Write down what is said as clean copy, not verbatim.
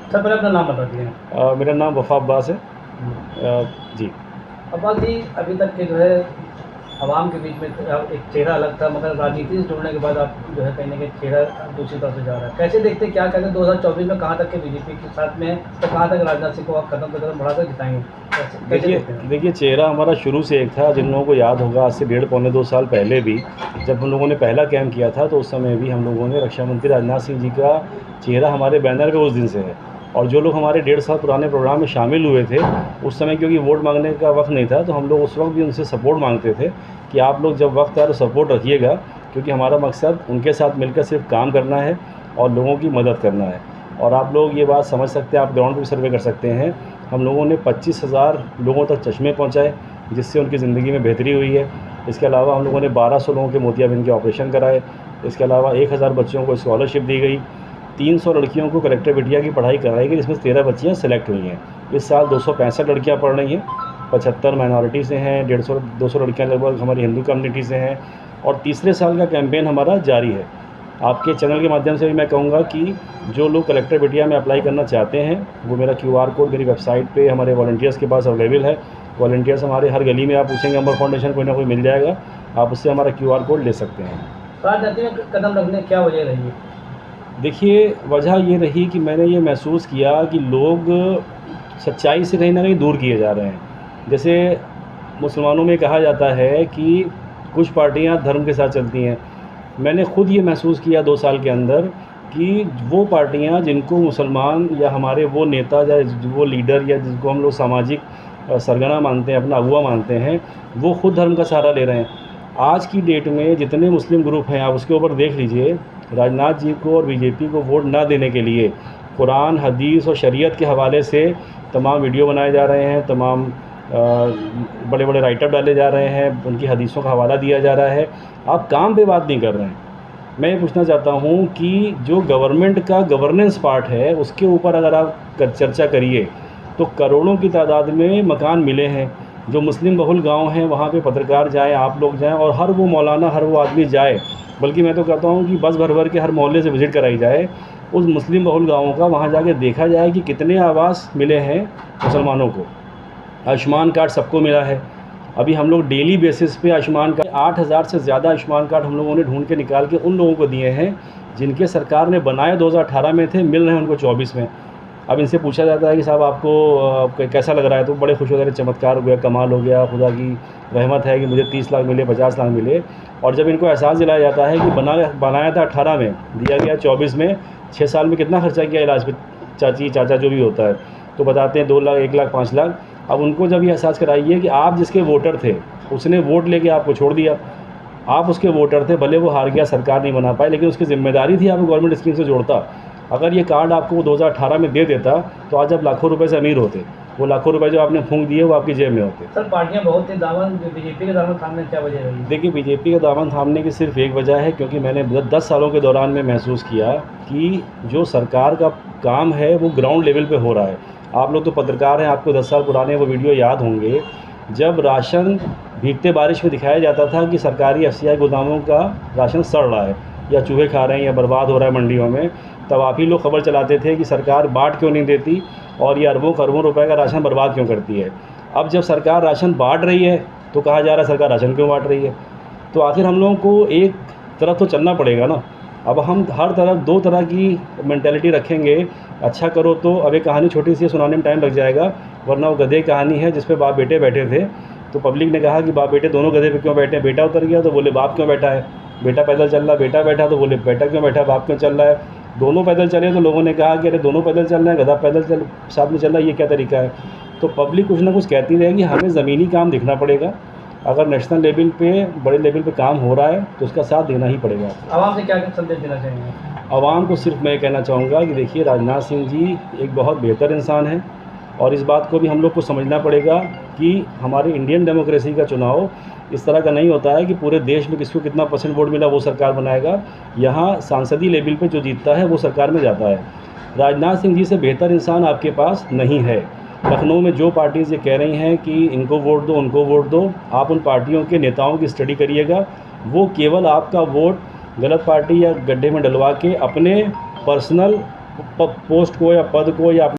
Sir पहले अपना नाम बता दीजिए। मेरा नाम वफ़ा अब्बास है। जी। अब्बास जी, अभी तक के जो है आवाम के बीच में एक चेहरा अलग था, मगर राजनीति से जुड़ने के बाद आप जो है कहीं न कहीं चेहरा दूसरी तरफ से जा रहा है। कैसे देखते हैं, क्या कहते हैं 2024 में कहाँ तक के बीजेपी के साथ में, तो कहाँ तक राजनाथ सिंह को आप कदम बढ़ाकर जिताएँगे? कैसे देखिए देखते हैं? देखिए चेहरा हमारा शुरू से एक था। जिन लोगों को याद होगा, आज से डेढ़ पौने 2 साल पहले भी जब हम लोगों ने पहला कैंप किया था, तो उस समय भी हम लोगों ने रक्षा मंत्री राजनाथ सिंह जी का चेहरा हमारे बैनर पे उस दिन से है। और जो लोग हमारे 1.5 साल पुराने प्रोग्राम में शामिल हुए थे, उस समय क्योंकि वोट मांगने का वक्त नहीं था, तो हम लोग उस वक्त भी उनसे सपोर्ट मांगते थे कि आप लोग जब वक्त आए तो सपोर्ट रखिएगा, क्योंकि हमारा मकसद उनके साथ मिलकर सिर्फ काम करना है और लोगों की मदद करना है। और आप लोग ये बात समझ सकते हैं, आप ग्राउंड पे सर्वे कर सकते हैं। हम लोगों ने 25,000 लोगों तक चश्मे पहुंचाए, जिससे उनकी ज़िंदगी में बेहतरी हुई है। इसके अलावा हम लोगों ने 1200 लोगों के मोतियाबिंद के ऑपरेशन कराए। इसके अलावा 1000 बच्चों को स्कॉलरशिप दी गई। 300 लड़कियों को कलेक्टर बिटिया की पढ़ाई कराई गई, जिसमें 13 बच्चियाँ सेलेक्ट हुई हैं। इस साल 265 लड़कियाँ पढ़ रही हैं। 75 माइनॉरिटी से हैं, 150-200 लड़कियाँ लगभग हमारी हिंदू कम्युनिटी से हैं। और तीसरे साल का कैंपेन हमारा जारी है। आपके चैनल के माध्यम से भी मैं कहूँगा कि जो लोग कलेक्टर बिटिया में अप्लाई करना चाहते हैं, वो मेरा QR कोड मेरी वेबसाइट पे हमारे वॉलंटियर्स के पास अवेलेबल है। वॉलंटियर्स हमारे हर गली में, आप पूछेंगे अमर फाउंडेशन, कोई ना कोई मिल जाएगा, आप उससे हमारा QR कोड ले सकते हैं। राजनीति में कदम रखने की क्या वजह रही है? देखिए, वजह ये रही कि मैंने ये महसूस किया कि लोग सच्चाई से कहीं ना कहीं दूर किए जा रहे हैं। जैसे मुसलमानों में कहा जाता है कि कुछ पार्टियां धर्म के साथ चलती हैं। मैंने ख़ुद ये महसूस किया 2 साल के अंदर कि वो पार्टियां जिनको मुसलमान या हमारे वो नेता या वो लीडर या जिनको हम लोग सामाजिक सरगना मानते हैं, अपना अगुआ मानते हैं, वो ख़ुद धर्म का सहारा ले रहे हैं। आज की डेट में जितने मुस्लिम ग्रुप हैं, आप उसके ऊपर देख लीजिए, राजनाथ जी को और बीजेपी को वोट ना देने के लिए कुरान, हदीस और शरीयत के हवाले से तमाम वीडियो बनाए जा रहे हैं, तमाम बड़े बड़े राइटअप डाले जा रहे हैं, उनकी हदीसों का हवाला दिया जा रहा है। आप काम पे बात नहीं कर रहे हैं। मैं ये पूछना चाहता हूँ कि जो गवर्नमेंट का गवर्नेंस पार्ट है, उसके ऊपर अगर आप चर्चा करिए, तो करोड़ों की तादाद में मकान मिले हैं। जो मुस्लिम बहुल गांव हैं, वहाँ पे पत्रकार जाएँ, आप लोग जाएँ, और हर वो मौलाना, हर वो आदमी जाए, बल्कि मैं तो कहता हूँ कि बस भर भर के हर मोहल्ले से विज़िट कराई जाए उस मुस्लिम बहुल गाँवों का। वहाँ जाके देखा जाए कि कितने आवास मिले हैं मुसलमानों को। आयुष्मान कार्ड सबको मिला है। अभी हम लोग डेली बेसिस पे आयुष्मान कार्ड 8,000 से ज़्यादा आयुष्मान कार्ड हम लोगों ने ढूंढ के निकाल के उन लोगों को दिए हैं जिनके सरकार ने बनाए 2018 में थे, मिल रहे हैं उनको 24 में। अब इनसे पूछा जाता है कि साहब आपको कैसा लग रहा है, तो बड़े खुश हो जाते हैं, चमत्कार हो गया, कमाल हो गया, खुदा की रहमत है कि मुझे 30 लाख मिले, 50 लाख मिले। और जब इनको एहसास दिलाया जाता है कि बनाया था 18 में, दिया गया 24 में, 6 साल में कितना खर्चा किया इलाज पे, चाची चाचा जो भी होता है, तो बताते हैं 2 लाख, 1 लाख, 5 लाख। अब उनको जब ये एहसास कराइए कि आप जिसके वोटर थे, उसने वोट लेके आपको छोड़ दिया, आप उसके वोटर थे, भले वो हार गया, सरकार नहीं बना पाए, लेकिन उसकी जिम्मेदारी थी आपको गवर्नमेंट स्कीम से जोड़ता। अगर ये कार्ड आपको 2018 में दे देता, तो आज आप लाखों रुपए से अमीर होते। वो लाखों रुपए जो आपने फूंक दिए, वो आपकी जेब में होते। सर पार्टियां बहुत थी, दामन बीजेपी के दामन थामने क्या वजह रही? देखिए, बीजेपी का दामन थामने की सिर्फ एक वजह है, क्योंकि मैंने 10 सालों के दौरान में महसूस किया कि जो सरकार का काम है वो ग्राउंड लेवल पे हो रहा है। आप लोग तो पत्रकार हैं, आपको 10 साल पुराने वो वीडियो याद होंगे, जब राशन भीगते बारिश में दिखाया जाता था कि सरकारी FCI गोदामों का राशन सड़ रहा है, या चूहे खा रहे हैं, या बर्बाद हो रहा है मंडियों में, तब आप ही लोग खबर चलाते थे कि सरकार बाँट क्यों नहीं देती और ये अरबों खरबों रुपए का राशन बर्बाद क्यों करती है। अब जब सरकार राशन बाँट रही है, तो कहा जा रहा है सरकार राशन क्यों बाँट रही है। तो आखिर हम लोगों को एक तरफ तो चलना पड़ेगा ना। अब हम हर तरफ 2 तरह की मेंटालिटी रखेंगे, अच्छा करो तो, अब एक कहानी छोटी सी सुनाने में टाइम लग जाएगा, वरना वो गधे की कहानी है जिस पे बाप बेटे बैठे थे। तो पब्लिक ने कहा कि बाप बेटे दोनों गधे पे क्यों बैठे हैं, बेटा उतर गया तो बोले बाप क्यों बैठा है, बेटा पैदल चल रहा, बेटा बैठा तो बोले बेटा क्यों बैठा, बाप क्यों चल रहा है। दोनों पैदल चले तो लोगों ने कहा कि अरे दोनों पैदल चल रहे हैं, गधा पैदल साथ में चल रहा है, ये क्या तरीका है। तो पब्लिक कुछ ना कुछ कहती रहेगी, हमें ज़मीनी काम दिखना पड़ेगा। अगर नेशनल लेवल पे, बड़े लेवल पे काम हो रहा है, तो उसका साथ देना ही पड़ेगा। आवाम से क्या संदेश देना चाहेंगे? आवाम को सिर्फ मैं कहना चाहूँगा कि देखिए, राजनाथ सिंह जी एक बहुत बेहतर इंसान है, और इस बात को भी हम लोग को समझना पड़ेगा कि हमारे इंडियन डेमोक्रेसी का चुनाव इस तरह का नहीं होता है कि पूरे देश में किसको कितना % वोट मिला वो सरकार बनाएगा। यहाँ सांसदीय लेवल पे जो जीतता है वो सरकार में जाता है। राजनाथ सिंह जी से बेहतर इंसान आपके पास नहीं है। लखनऊ में जो पार्टीज़ ये कह रही हैं कि इनको वोट दो, उनको वोट दो, आप उन पार्टियों के नेताओं की स्टडी करिएगा। वो केवल आपका वोट गलत पार्टी या गड्ढे में डलवा के अपने पर्सनल पोस्ट को या पद को या